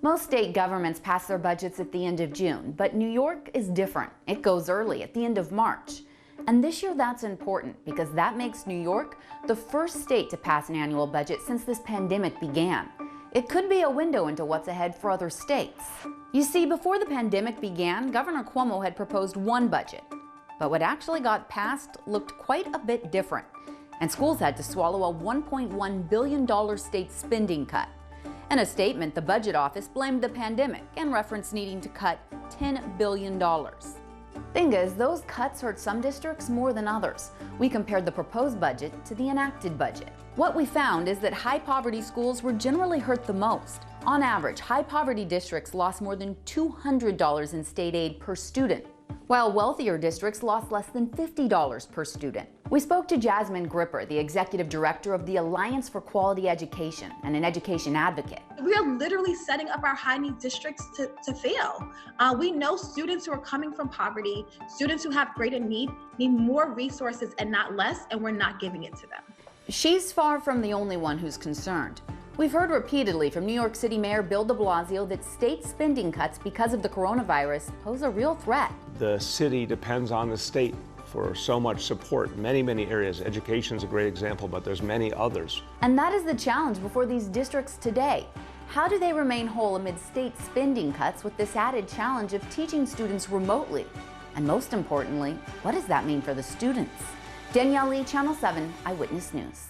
Most state governments pass their budgets at the end of June, but New York is different. It goes early, at the end of March. And this year that's important because that makes New York the first state to pass an annual budget since this pandemic began. It could be a window into what's ahead for other states. You see, before the pandemic began, Governor Cuomo had proposed one budget. But what actually got passed looked quite a bit different. And schools had to swallow a $1.1 billion state spending cut. In a statement, the Budget Office blamed the pandemic and referenced needing to cut $10 billion. Thing is, those cuts hurt some districts more than others. We compared the proposed budget to the enacted budget. What we found is that high-poverty schools were generally hurt the most. On average, high-poverty districts lost more than $200 in state aid per student, while wealthier districts lost less than $50 per student. We spoke to Jasmine Gripper, the executive director of the Alliance for Quality Education and an education advocate. We are literally setting up our high-need districts to fail. We know students who are coming from poverty, students who have greater need more resources and not less, and we're not giving it to them. She's far from the only one who's concerned. We've heard repeatedly from New York City Mayor Bill de Blasio that state spending cuts because of the coronavirus pose a real threat. The city depends on the state for so much support in many, many areas. Education is a great example, but there's many others. And that is the challenge before these districts today. How do they remain whole amid state spending cuts with this added challenge of teaching students remotely? And most importantly, what does that mean for the students? Danielle Lee, Channel 7 Eyewitness News.